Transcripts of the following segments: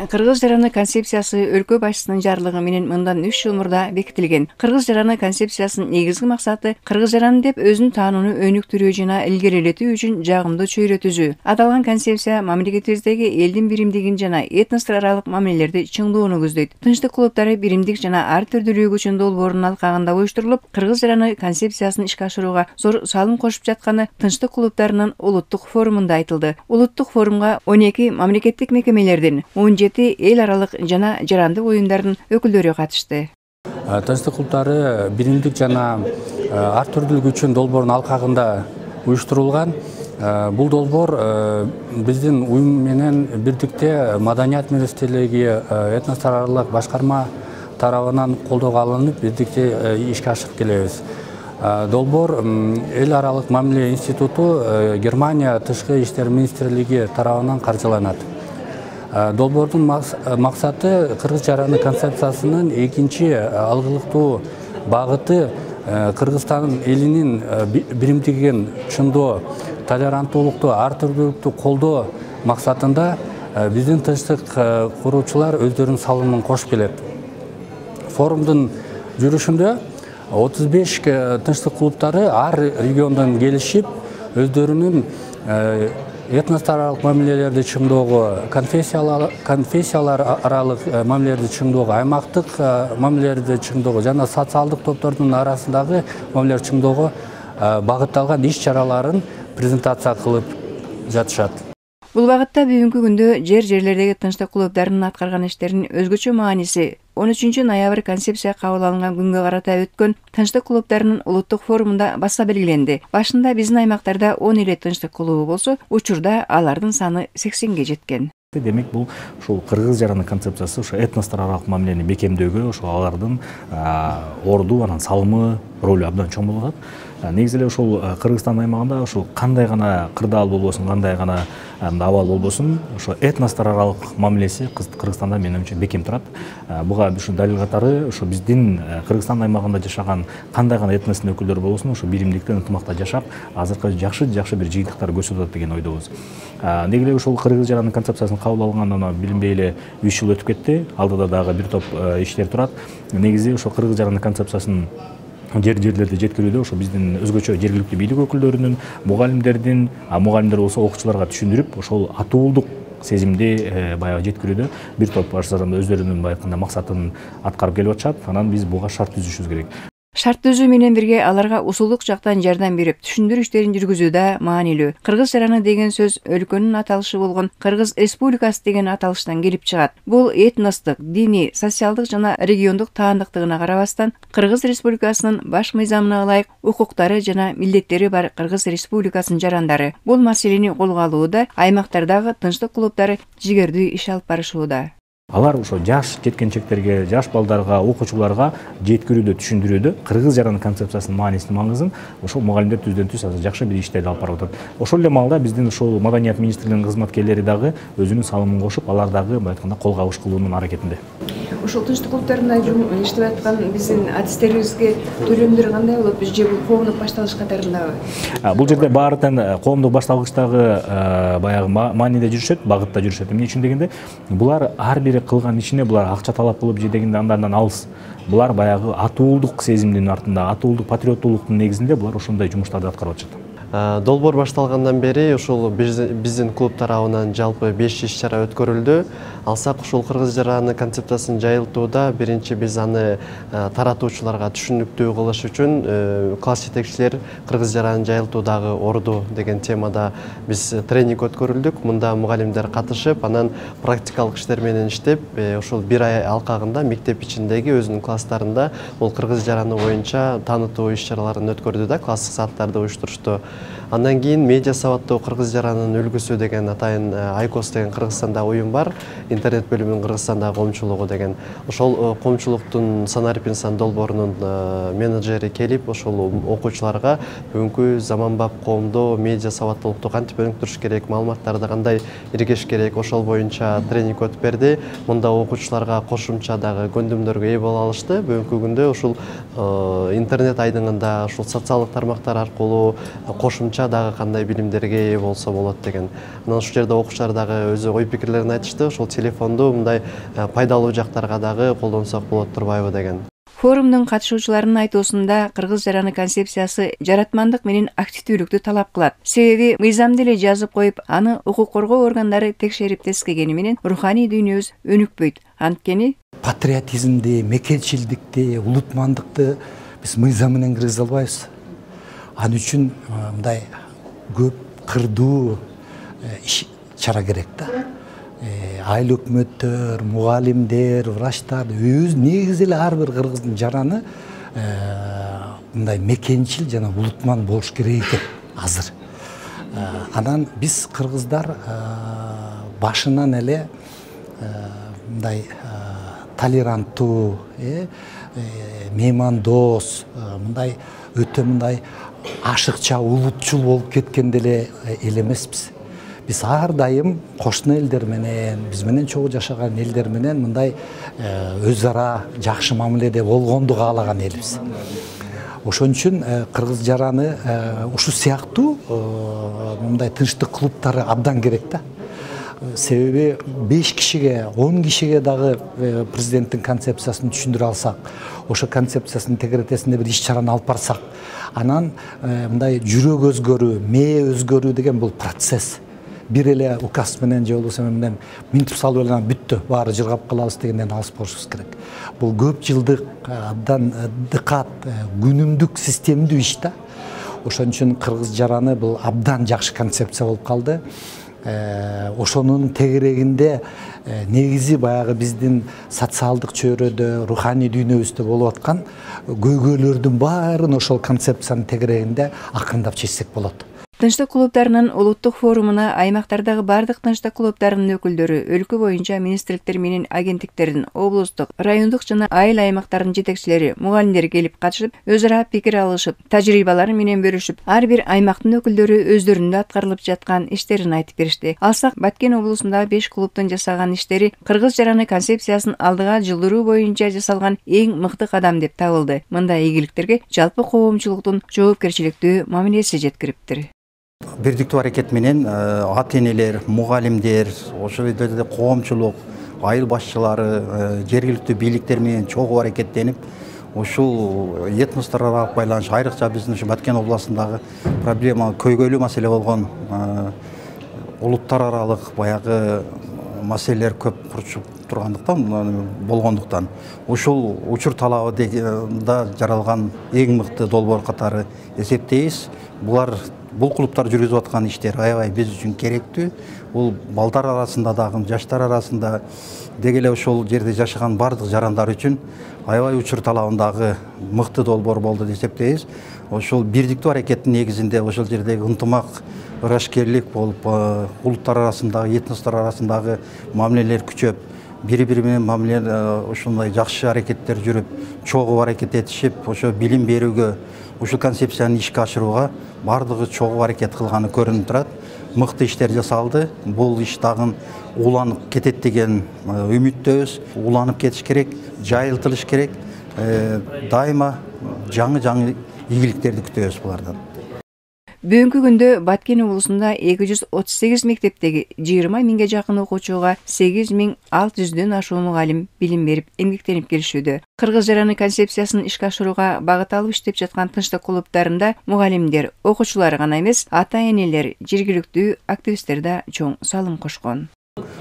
Кыргыз жараны концепциясы өлкө башчысынын жарлыгы менен мындан 3 жыл мурда бекитилген. Кыргыз жараны концепциясынын негизги максаты кыргыз жараны деп өзүн таанууну өнүктүрүү жана илгерилетүү үчүн жагымдуу чөйрө түзүү. Аталган концепция мамлекетибиздеги элдин биримдигин жана этностор аралык мамилелерди чыңдоону көздөйт. Тынчтык клубдары биримдик жана ар түрдүүлүгү үчүн долбоорунун алкагында уюштурулуп, кыргыз жараны концепциясын ишке ашырууга зор салым кошуп жатканы Тынчтык клубдарынын улуттук форумунда айтылды. Улуттук форумга 12 мамлекеттик мекемелердин 17 эл аралык жана жарандык уюмдардын өкүлдөрү катышты. Тынчтык клубдары биримдик жана ар түрдүүлүк үчүн долбоорунун алкагында уюштурулган. Бул долбоор биздин уюм менен бирдикте маданият министрлиги этностор аралык башкарма тарабынан колдоого алынып, бирдикте ишке ашырып келебиз. Долбоор эл аралык мамиле институту Германия тышкы иштер министрлиги тарабынан каржыланат. Долбоордун максаты кыргыз жараны концепциясынын экинчи алгылыктуу багыты Кыргызстан элинин биримдигин чындоо, толеранттуулукту, ар түрдүүлүктү колдоо максатында биздин тынчтык куруучулар өздөрүнүн салымын кошуп келет. Форумдун жүрүшүндө 35 тынчтык клубдары ар региондон келишип, өздөрүнүн этностор аралык мамилелерди чыңдоого, конфессиялар аралык мамилелерди чыңдоого, аймактык мамилелерди чыңдоого жана социалдык топтордун арасындагы мамилелерди чыңдоого багытталган иш-чараларын презентация кылып жатышат. Бул багытта бүгүнкү күндө жерлердеги тынчтык клубдарынын аткарган иштеринин өзгөчө мааниси 13 ноябрь концепция кабыл алынган күнгө карата өткөн тынчтык клубдарынын улуттук форумунда баса белгиленди. Башында биздин аймактарда 10 эле тынчтык клубу болсо, учурда алардын саны 80ге жеткен. Демек бул ушул кыргыз жараны концепциясы ошо этностор аралык мамилени бекемдөөгө, ошо алардын орду, анан салымы, ролу абдан чоң болуп атат. Негизи эле ушул Кыргызстан аймагында ушул кандай гана кырдаал болбосун, кандай гана абал болбосун, ошо этностор аралык мамилеси Кыргызстанда менимче бекем турат. Буга ушу далил катары ошо биздин Кыргызстан аймагында жашаган кандай гана этностун өкүлдөрү болбосун, ошо биримдикте ынтымакта жашап, азыркы жакшы бир жыйынтыктар көрсөтүп атат деген ойдобуз. Деги эле ушул кыргыз жараны концепциясын кабыл алганына билинбей эле 3 жыл өтүп кетти. Алдыда дагы бир топ иштер турат. Негизи ошо кыргыз жараны концепциясын жерлерде жеткирүүдө ошо биздин өзгөчө жергиликтүү бийлик өкүлдөрүнүн, мугалимдердин, мугалимдер болсо окуучуларга түшүндүрүп, ошол атуулдук сезимди баягы жеткирүүдө бир топ өздөрүнүн баягы максатын аткарып келип атышат. Анан биз буга шарт түзүшүбүз керек. Шарт түзүү менен бирге аларга усулдук жактан жардам берип, түшүндүрүү иштерин жүргүзүү да маанилүү. Кыргыз жараны деген сөз өлкөнүн аталышы болгон Кыргыз Республикасы деген аталыштан келип чыгат. Бул этностук, диний, социалдык жана региондук таандыктыгына карабастан Кыргыз Республикасынын баш мыйзамына ылайык укуктары жана милдеттери бар Кыргыз Республикасынын жарандары. Бул маселени колго алууда аймактардагы тынчтык клубдары жигердүү иш алып барышууда. Алар ошо жаш жеткенчектерге, жаш балдарга, окуучуларга жеткирүүдө, түшүндүрүүдө кыргыз жараны концепциясынын маанисин, маңызын ошол мугалимдер түздөн түз жакшы бир иштерди алып барып атат. Ошол эле маалда биздин ошол маданият министрлигинин кызматкерлери дагы өзүнүн салымын кошуп, алар дагы мындай айтканда кол кабыш кылуунун аракетинде. Ошол тынчтык клубдарында иштеп аткан биздин адистерибизге төлөмдөр кандай болот? Биз же бул коомдук башталыш катарындабы? Бул жерде баардыгын коомдук башталгычтагы баягы мааниде жүрүшөт, багытта жүрүшөт. Эмне үчүн дегенде, булар ар бири кылган ишине булар акча талап кылып же дегенде андан алыс. Булар баягы атуулдук сезимдин артында, атуулдук патриоттуулуктун негизинде булар ошондой жумуштарды аткарып атышат. Долбоор башталгандан бери ушул биздин клуб тарабынан жалпы 5 иш-чара өткөрүлдү. Алсак ушул кыргыз жараны концепциясын жайылтууда биринчи биз аны таратуучуларга түшүнүктүү кылыш үчүн класс жетекчилер кыргыз жаранын жайылтуудагы орду деген темада биз тренинг өткөрүлдүк. Мында мугалимдер катышып, анан практикалык иштер менен иштеп, ушул бир ай алкагында мектеп ичиндеги өзүнүн класстарында бул кыргыз жараны боюнча таанытуу иш-чараларын өткөрдү да, класстык сааттарды уюштурушту. Андан кийин медиа сабаттуу кыргыз жаранын үлгүсү деген атайын Айкос деген Кыргызстанда уюм бар. Интернет бөлүмүнүн Кыргызстандагы коомчулугу деген. Ошол коомчулуктун Санарпинсан долбоорунун менеджери келип, ошол окуучуларга бүгүнкү заманбап коомдо медиа сабаттуулукту кантип өнүктүрүш керек, маалыматтарды кандай иргеш керек, ошол боюнча тренинг өтүп берди. Мында окуучуларга кошумча дагы көндүмдөргө ээ боло алышты. Бүгүнкү күндө ушул интернет айдыңында, ушул социалдык тармактар аркылуу кошумча дагы кандай билимдерге ээ болсо болот деген. Анан ушул жерде окуучулар дагы өзү ой пикирлерин айтышты. Ошол телефонду мындай пайдалуу жактарга дагы колдонсок болот турбайбы деген. Форумдун катышуучуларынын айтуусунда кыргыз жараны концепциясы жаратмандык менен активдүүлүктү талап кылат. Себеби мыйзамды эле жазып коюп, аны укук коргоо органдары текшерип тескегени менен руханий дүйнөбүз өнүкпөйт. Анткени патриотизмди, мекенчилдикти, улутмандыкты биз мыйзам менен киргизе албайбыз. Ал үчүн мындай көп кырдуу иш-чара керек да. Айыл өкмөттөр, мугалимдер, врачтар өз негизи эле ар бир кыргыздын жараны мындай мекенчил жана улутман болуш керек экен азыр. Анан биз кыргыздар башынан эле мындай толеранттуу, меймандос, мындай өтө мындай ашыкча, улутчул болуп кеткен деле эл эмеспиз. Биз ар дайым кошуна элдер менен, биз менен чогуу жашаган элдер менен мындай өз ара жакшы мамиледе болгонду каалаган элбиз. Ошон үчүн кыргыз жараны ушул сыяктуу мындай тынчтык клубтары абдан керек да. Себеби 5 кишиге, 10 кишиге дагы президенттин концепциясын түшүндүрө алсак, ошо концепциясынын тегеретесинде бир иш-чараны алып барсак, анан мындай жүрөк өзгөрүү, мээ өзгөрүү деген бул процесс. Бир эле указ менен же болбосо менен минтип салып эле бүттү, баары жыргап калабыз дегенден алыс болушубуз керек. Бул көп жылдык, абдан дыкат, күнүмдүк системдүү иш да. Ошон үчүн кыргыз жараны бул абдан жакшы концепция болуп калды. Ошонун тегерегинде негизи баягы биздин социалдык чөйрөдө, руханий дүйнөбүздө болуп аткан көйгөйлөрдүн баарын ошол концепциянын тегерегинде акырындап чечсек болот. Тынчтык клубтарынын улуттук форумуна аймактардагы бардык тынчтык клубтарынын өкүлдөрү, өлкө боюнча министрликтер менен агенттиктердин, облустук, райондук жана айыл аймактарынын жетекчилери, мугалимдер келип катышып, өз ара пикир алышып, тажрыйбалары менен бөлүшүп, ар бир аймактын өкүлдөрү өздөрүндө аткарылып жаткан иштерин айтып беришти. Алсак, Баткен облусундагы 5 клубтун жасаган иштери кыргыз жараны концепциясын алдыга жылдыруу боюнча жасалган эң мыкты кадам деп табылды. Мындай ийгиликтерге жалпы коомчулуктун жоопкерчиликтүү мамилеси жеткириптир. Бирдиктүү аракет менен ата-энелер, мугалимдер, ошол жерде коомчулук, айыл башчылары, жергиликтүү бийликтер менен чогуу аракеттенип, ушул этностор аралык байланыш, айрыкча биздин ушу Баткен областындагы проблема, көйгөйлүү маселе болгон улуттар аралык баягы маселелер көп курчуп тургандыктан, болгондуктан ушул учур талабында жаралган эң мыкты долбоор катары эсептейбиз. Бул клубтар жүргүзүп аткан иштер аябай биз үчүн керектүү. Бул балдар арасында дагы, жаштар арасында деги эле ошол жерде жашаган бардык жарандар үчүн аябай учур талабындагы мыкты долбоор болду деп эсептейбиз. Ошол бирдиктүү аракеттин негизинде ошол жердеги ынтымак, ырашкерлик болуп, улуттар арасындагы, этностор арасындагы мамилелер күчөп, бири-бири менен мамиле ушундай жакшы аракеттер жүрүп, чогуу аракет этишип, ошо билим берүүгө, ушул концепцияны ишке ашырууга бардыгы чогуу аракет кылганы көрүнүп турат. Мыкты иштер жасалды. Бул иш дагы уланып кетет деген үмүттөбүз. Уланып кетиш керек, жайылтылыш керек. Дайыма жаңы ийгиликтерди күтөбүз булардан. Бүгүнкү күндө Баткен облусунда 238 мектептеги 20 миңге жакын окуучуга 8600дөн ашуун мугалим билим берип, эмгектенип келишүүдө. Кыргыз жараны концепциясын ишке ашырууга багыт алып иштеп жаткан тынчтык клубтарында мугалимдер, окуучулар гана эмес, ата-энелер, жергиликтүү активисттер да чоң салым кошкон.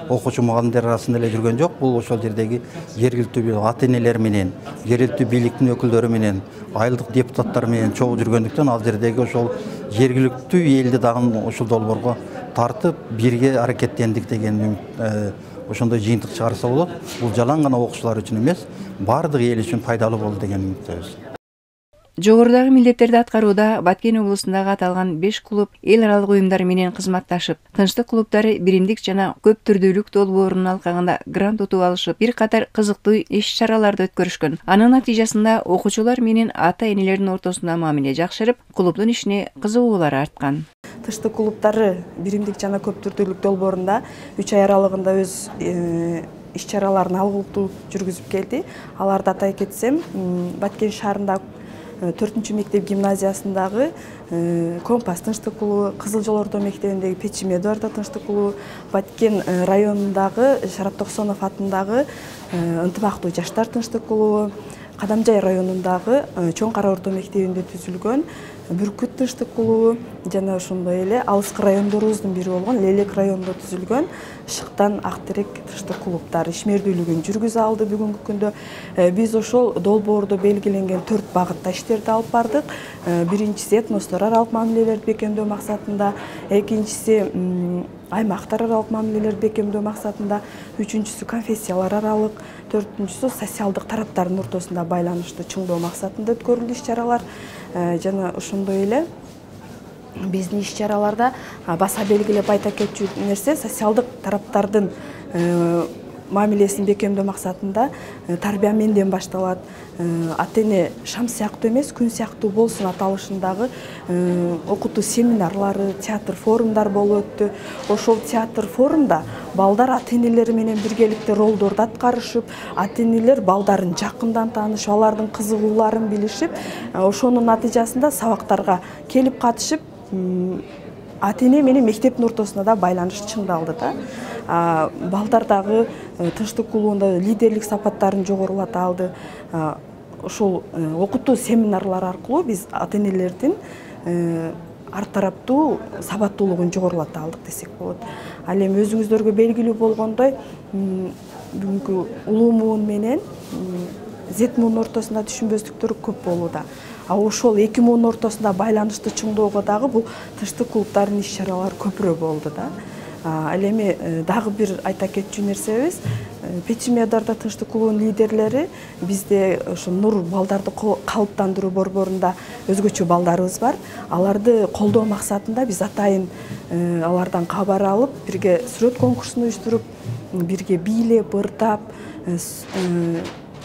Окуучу мугалимдер арасында эле жүргөн жок, бул ошол жердеги жергиликтүү ата-энелер менен, жергиликтүү бийликтин өкүлдөрү менен, айылдык депутаттар менен чогуу жүргөндүктөн ал жердеги ошол жергиликтүү элди дагы ошол долбоорго тартып, бирге аракеттендик деген ошондой жыйынтык чыгарса болот. Бул жалаң гана окуучулар үчүн эмес, бардык эл үчүн пайдалуу болду деген үмүттөбүз. Жогорудагы милдеттерди аткарууда Баткен облусундагы аталган 5 клуб эл аралык уюмдар менен кызматташып, тынчтык клубтары биримдик жана көп түрдүүлүк долбоорунун алкагында грант утуп алышып, бир катар кызыктуу иш-чараларды өткөрүшкөн. Анын натыйжасында окуучулар менен ата-энелердин ортосунда мамиле жакшырып, клубдун ишине кызыгуулар арткан. Тынчтык клубтары биримдик жана көп түрдүүлүк долбоорунда 3 ай аралыгында өз иш-чараларын алгылыктуу жүргүзүп келди. Аларды атай кетсем, Баткен шаарында 4 мектеп гимназиясындагы Компас тынчтык клубу, Кызыл Жол орто мектебиндеги Печим Эдуарда тынчтык клубу, Баткен районундагы Шарап Токсонов атындагы Ынтымактуу жаштар тынчтык клубу, Кадамжай районундагы Чоң Кара орто мектебинде түзүлгөн Бүркүт тынчтык клубу жана ошондой эле алыскы райондорубуздун бири болгон Лелек районунда түзүлгөн Шыктан Актерек тынчтык клубтары ишмердүүлүгүн жүргүзө алды. Бүгүнкү күндө биз ошол долбоордо белгиленген 4 багытта иштерди алып бардык. Биринчиси этностор аралык мамилелерди бекемдөө максатында, экинчиси аймактар аралык мамилелерди бекемдөө максатында, үчүнчүсү конфессиялар аралык, төртүнчүсү социалдык тараптардын ортосунда байланышты чыңдоо максатында өткөрүлдү иш-чаралар. Жана ошондой эле биздин иш-чараларда баса белгилеп айта кетчү нерсе социалдык тараптардын мамилесин бекемдөө максатында тарбия менден башталат. Ата-эне шам сыяктуу эмес, күн сыяктуу болсун аталышындагы окутуу семинарлары, театр форумдар болуп өттү. Ошол театр форумда балдар ата-энелери менен биргеликте ролдорду аткарышып, ата-энелер балдарын жакындан таанышып, алардын кызыгууларын билишип, ошонун натыйжасында сабактарга келип катышып, ата-эне менен мектептин ортосунда да байланыш чыңдалды да. Балдардагы тынчтык клубунда лидерлик сапаттарын жогорулата алды. Ошол окутуу семинарлар аркылуу биз ата-энелердин ар тараптуу сабаттуулугун жогорулата алдык десек болот. Ал эми өзүңүздөргө белгилүү болгондой, бүгүнкү улуу муун менен зет муун ортосунда түшүнбөстүктөр көп болууда. Ошол эки муун ортосунда байланышты чыңдоого дагы бул тынчтык клубтардын иш-чаралары көпүрөөк болду да. Ал эми дагы бир айта кетчү нерсебиз, Печим Эдуарда тынчтык клубунун лидерлери бизде ошо Нур балдарды калыптандыруу борборунда өзгөчө балдарыбыз бар. Аларды колдоо максатында биз атайын алардан кабар алып, бирге сүрөт конкурсун уюштуруп, бирге бийлеп, ырдап,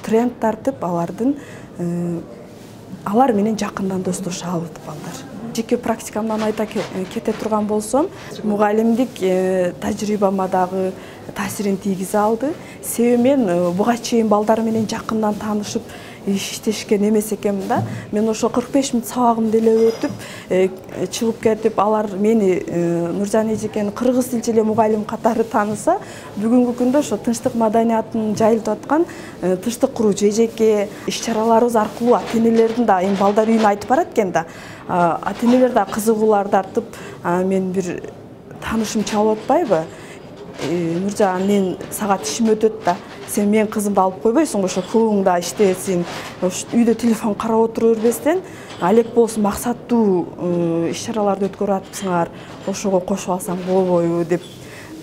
тренд тартып, алар менен жакындан достошо алды балдар. Жеке практикамдан айта кете турган болсом, мугалимдик тажрыйбама дагы таасирин тийгизе алды. Себеби мен буга чейин балдар менен жакындан таанышып иштешкен эмес экенмин да. Мен ошо 45 мүнөт сабагымды эле өтүп, чыгып кетип, алар мени Нуржан эжекени кыргыз тилчиле мугалим катары тааныса, бүгүнкү күндө ошо тынчтык маданиятын жайылтып аткан тынчтык куруучу эжеке иш-чараларыбыз аркылуу ата-энелердин да эми балдар үйүнө айтып барат экен да. Ата-энелер да кызыгууларды артып, мен бир таанышым чалып атпайбы? Нуржан, мен сага ишим өтөт да. Сен мен кызымды алып койбойсуңбу, ошо клубуңда иштесин, үйдө телефон карап отура бербестен, алек болсун максаттуу иш-чараларды өткөрүп атыпсыңар, ошого кошуп алсаң болбойбу деп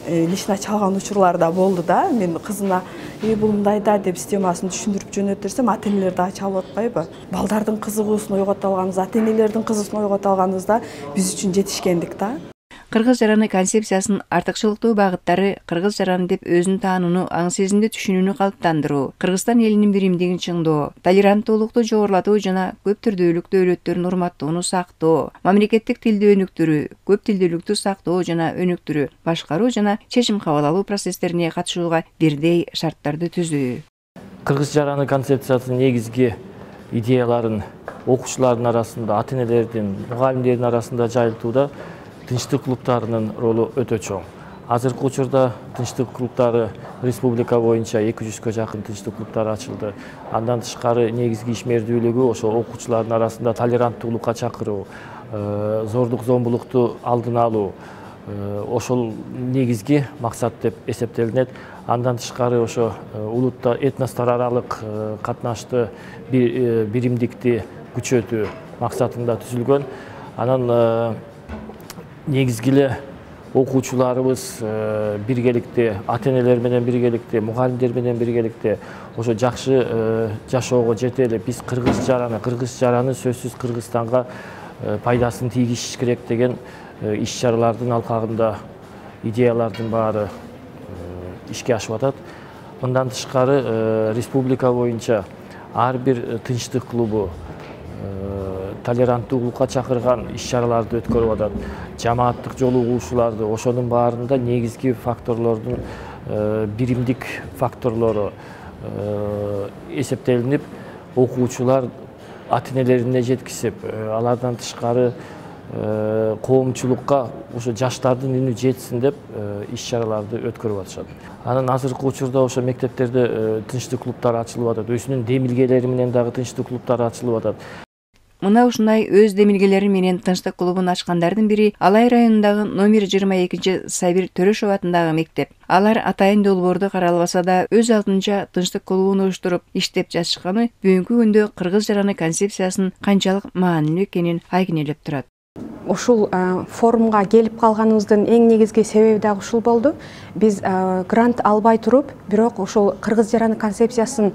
лично чалган учурлар да болду да. Мен кызына бул мындай да деп системасын түшүндүрүп жөнөтөрсөм, ата-энелер дагы чалып атпайбы? Балдардын кызыгуусун ойгото алганыбыз, ата-энелердин кызыгуусун ойгото алганыбыз да биз үчүн жетишкендик да. Кыргыз жараны концепциясынын артыкчылыктуу багыттары кыргыз жараны деп өзүн таанууну, аң сезимди түшүнүүнү калыптандыруу, Кыргызстан элинин биримдигин чыңдоо, толеранттуулукту жогорулатуу жана көп түрдүүлүк дөөлөттөрдүн урматтоону сактоо, мамлекеттик тилди өнүктүрүү, көп тилдүүлүктү сактоо жана өнүктүрүү, башкаруу жана чечим кабыл алуу процесстерине катышууга бирдей шарттарды түзүү. Кыргыз жараны концепциясынын негизги идеяларын окуучулардын арасында, ата-энелердин, мугалимдердин арасында жайылтууда тынчтык клубтарынын ролу өтө чоң. Азыркы учурда тынчтык клубтары республика боюнча 200-кө жакын тынчтык клубтары ачылды. Андан тышкары негизги ишмердүүлүгү ошо окуучулардын арасында толеранттуулукка чакыруу, зордук зомбулукту алдын алуу, ошол негизги максат деп эсептелинет. Андан тышкары ошо улутта этностор аралык катнашты, биримдикти күчөтүү максатында түзүлгөн. Анан негизги эле окуучуларыбыз биргеликте, ата-энелер менен биргеликте, мугалимдер менен биргеликте ошо жакшы жашоого жете эле биз кыргыз жараны сөзсүз Кыргызстанга пайдасын тийгизиш керек деген иш-чаралардын алкагында идеялардын баары ишке ашып атат. Мындан тышкары республика боюнча ар бир тынчтык клубу толеранттуулукка чакырган иш-чараларды өткөрүп атат. Жамааттык жолугуушууларды, ошонун баарында негизги факторлордун биримдик факторлору эсептелинип, окуучулар ата-энелерине жеткизип, алардан тышкары коомчулукка ошо жаштардын үнү жетсин деп иш-чараларды өткөрүп атышат. Анан азыркы учурда ошо мектептерде тынчтык клубтары ачылып атат. Өзүнүн демилгелери менен дагы тынчтык клубтары ачылып атат. Мына ушундай өз демилгелери менен тынчтык клубун ачкандардын бири Алай районундагы номер 22 Сабир Төрөшов атындагы мектеп. Алар атайын долбоорду каралбаса да өз алдынча тынчтык клубун уюштуруп иштеп жатышканы бүгүнкү күндө кыргыз жараны концепциясынын канчалык маанилүү экенин айгинелеп турат. Ушул форумга келип калганыбыздын эң негизги себеби дагы ушул болду. Биз грант албай туруп, бирок ушул кыргыз жараны концепциясын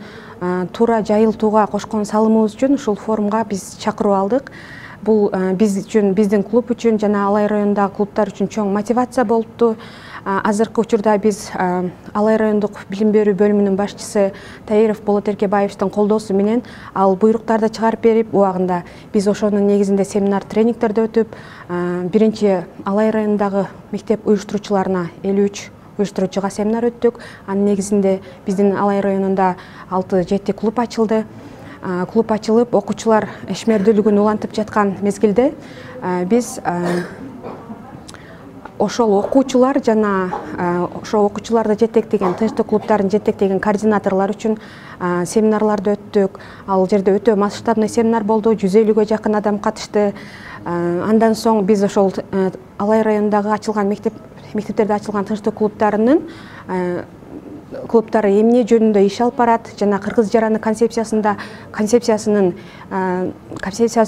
туура жайылтууга кошкон салымыбыз үчүн ушул форумга биз чакырып алдык. Бул биз үчүн, биздин клуб үчүн жана Алай районундагы клубтар үчүн чоң мотивация болупту. Азыркы учурда биз Алай райондук билим берүү бөлүмүнүн башчысы Таиров Болот Эркебаевдин колдоосу менен ал буйруктарды чыгарып берип, убагында биз ошонун негизинде семинар тренингтерди өтүп, биринчи Алай районундагы мектеп уюштуруучуларына 53 уюштуруучуга семинар өттүк. Анын негизинде биздин Алай районунда 6-7 клуб ачылды. Клуб ачылып, окуучулар ишмердүүлүгүн улантып жаткан мезгилде биз ошол окуучулар жана ошо окуучуларды жетектеген, тынчтык клубдарын жетектеген координаторлор үчүн семинарларды өттүк. Ал жерде өтө масштабный семинар болду, 150-гө жакын адам катышты. Андан соң биз ошол Алай районундагы ачылган мектептерде ачылган тынчтык клубтары эмне жөнүндө иш алып барат жана кыргыз жараны концепциясы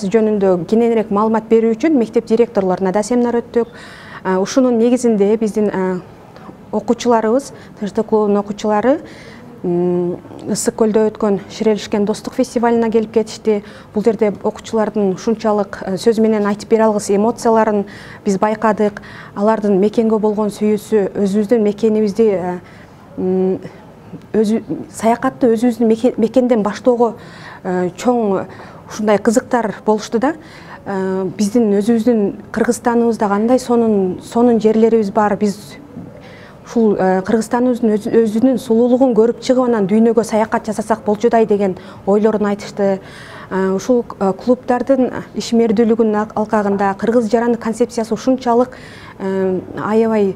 жөнүндө кененирээк маалымат берүү үчүн мектеп директорлоруна да семинар өттүк. Ушунун негизинде биздин окуучуларыбыз, тынчтык клубунун окуучулары Ысык көлдө өткөн Ширелишкен достук фестивалына келип кетишти. Бул жерде окуучулардын ушунчалык сөз менен айтып бере алгыс эмоцияларын биз байкадык. Алардын мекенге болгон сүйүүсү, өзүбүздүн мекенибизди саякатты өзүбүздүн мекенден баштоого чоң ушундай кызыктар болушту да. Биздин өзүбүздүн Кыргызстаныбызда кандай сонун жерлерибиз бар. Биз ушул Кыргызстаныбыздын өзүнүн сулуулугун көрүп чыгып, анан дүйнөгө саякат жасасак болчудай деген ойлорун айтышты. Ушул клубдардын ишмердүүлүгүнүн алкагында кыргыз жараны концепциясы ушунчалык аябай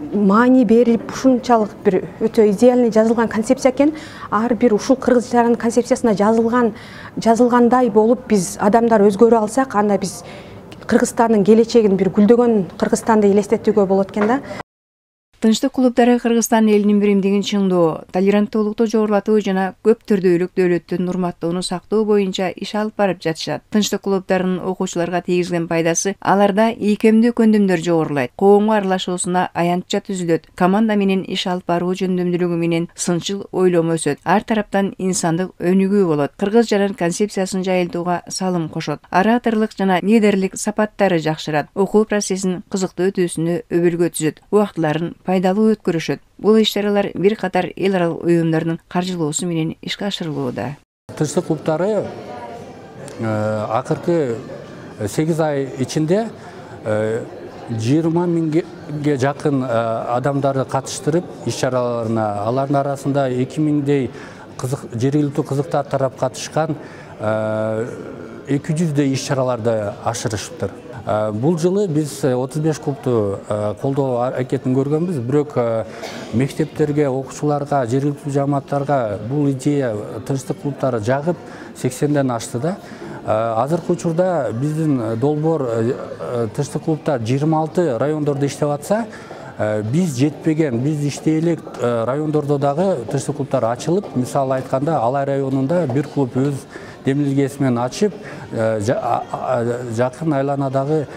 маани берип, ушунчалык бир өтө идеальный жазылган концепция экен. Ар бир ушул кыргыз жараны концепциясына жазылгандай болуп биз адамдар өзгөрө алсак, анда биз Кыргызстандын келечегин, бир гүлдөгөн Кыргызстанды элестетүүгө болот экен да. Тынчтык клубдары Кыргызстан элинин биримдигин чыңдоо, толеранттуулукту жогорулатуу жана көп түрдүүлүк дөөлөттүн урматтоону сактоо боюнча иш алып барып жатышат. Тынчтык клубдарынын окуучуларга тийгизген пайдасы аларда ийкемдүү көндүмдөр жогорулайт, коомго аралашуусуна аянтча түзүлөт, команда менен иш алып баруу жөндөмдүүлүгү менен сынчыл ойломо өсөт. Ар тараптан инсандык өнүгүү болот. Кыргыз жаран концепциясын жайылтууга салым кошот. Ораторлук жана лидерлик сапаттары жакшырат. Окуу процессин кызыктуу өтүүсүнө өбөлгө түзөт. Убактыларын пайдалуу өткөрүшөт. Бул иш-чаралар бир катар эл аралык уюмдардын каржылоосу менен ишке ашырылууда. Тынчтык клубтары акыркы 8 ай ичинде 20 миңге жакын адамдарды катыштырып иш-чараларына, алардын арасында 2000дей жергиликтүү кызыктар тарап катышкан 200дей иш-чараларды ашырышыптыр. Бул жылы биз 35 клубту колдоо аракетин көргөнбүз, бирок мектептерге, окуучуларга, жергиликтүү жамааттарга бул идея тынчтык клубтары жагып 80ден ашты да. Азыркы учурда биздин долбоор тынчтык клубтар 26 райондордо иштеп атса, биз жетпеген, биз иштей элек райондордо дагы тынчтык клубтар ачылып, мисалы айтканда Алай районунда бир клуб өз демилгеси менен ачып, жакын айланадагы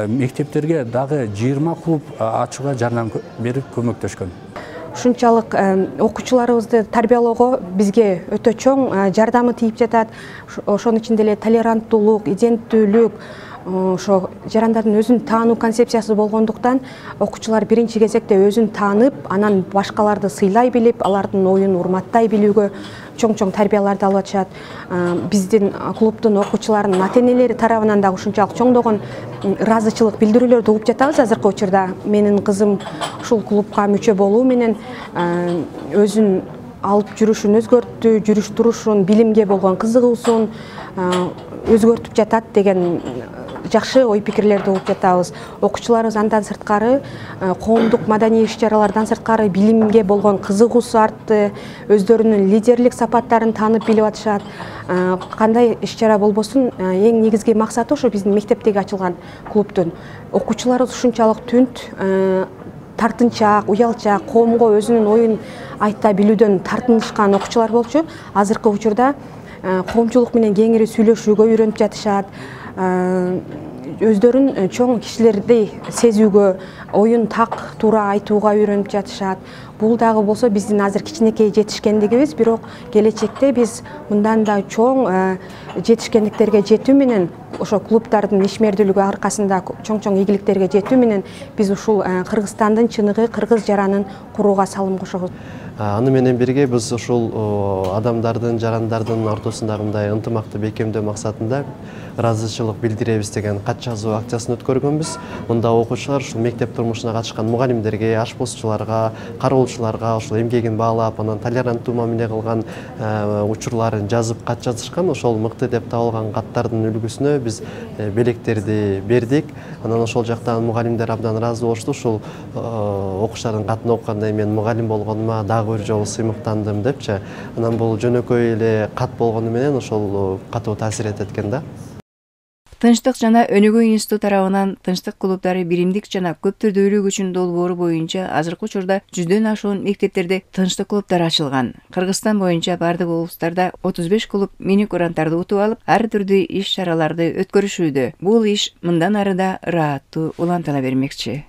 мектептерге дагы 20 клуб ачууга жардам берип көмөктөшкөн. Ушунчалык окуучуларыбызды тарбиялоого бизге өтө чоң жардамы тийип жатат. Ошонун ичинде эле толеранттуулук, иденттүүлүк, ошо жарандардын өзүн таануу концепциясы болгондуктан окуучулар биринчи кезекте өзүн таанып, анан башкаларды сыйлай билип, алардын оюн урматтай билүүгө чоң тарбияларды алып атышат. Биздин клубдун окуучуларынын ата-энелери тарабынан да ушунчалык чоңдогон ыраазычылык билдирүүлөрдү угуп жатабыз азыркы учурда. Менин кызым ушул клубка мүчө болуу менен өзүн алып жүрүшүн өзгөрттү, жүрүш турушун, билимге болгон кызыгуусун өзгөртүп жатат деген жакшы ой пикирлерди угуп жатабыз. Окуучуларыбыз андан сырткары коомдук маданий иш-чаралардан сырткары билимге болгон кызыгуусу артты, өздөрүнүн лидерлик сапаттарын таанып билип атышат. Кандай иш-чара болбосун, эң негизги максаты ошо биздин мектептеги ачылган клубтун. Окуучуларыбыз ушунчалык түнт тартынчаак, уялчаак, коомго өзүнүн оюн айта билүүдөн тартынышкан окуучулар болчу. Азыркы учурда коомчулук менен кеңири сүйлөшүүгө үйрөнүп жатышат. Өздөрүн чоң кишилердей сезүүгө, оюн так туура айтууга үйрөнүп жатышат. Бул дагы болсо биздин азыр кичинекей жетишкендигибиз, бирок келечекте биз мындан да чоң жетишкендиктерге жетүү менен, ошо клубдардын ишмердүүлүгү аркасында чоң ийгиликтерге жетүү менен биз ушул Кыргызстандын чыныгы кыргыз жаранын курууга салым кошобуз. Аны менен бирге биз ушул адамдардын, жарандардын ортосундагы мындай ынтымакты бекемдөө максатында ыраазычылык билдиребиз деген кат жазуу акциясын өткөргөнбүз. Мында окуучулар ушул мектеп турмушуна катышкан мугалимдерге, ашпозчуларга, кароолчуларга ушул эмгегин баалап, анан толеранттуу мамиле кылган учурларын жазып кат жазышкан. Ошол мыкты деп табылган каттардын үлгүсүнө биз белектерди бердик. Анан ошол жактан мугалимдер абдан ыраазы болушту. Ушул окуучулардын катын окуганда мен мугалим болгонума дагы бир жолу сыймыктандым депчи. Анан бул жөнөкөй эле кат болгону менен ошол катуу таасир этет экен да. Тынчтык жана Өнүгүү институту тарабынан тынчтык клубдары биримдик жана көп түрдүүлүк үчүн долбоору боюнча азыркы учурда 100дөн ашуун мектептерде тынчтык клубдары ачылган. Кыргызстан боюнча бардык облустарда 35 клуб мини гранттарды утуп алып, ар түрдүү иш-чараларды өткөрүшүүдө. Бул иш мындан ары да ырааттуу улантыла бермекчи.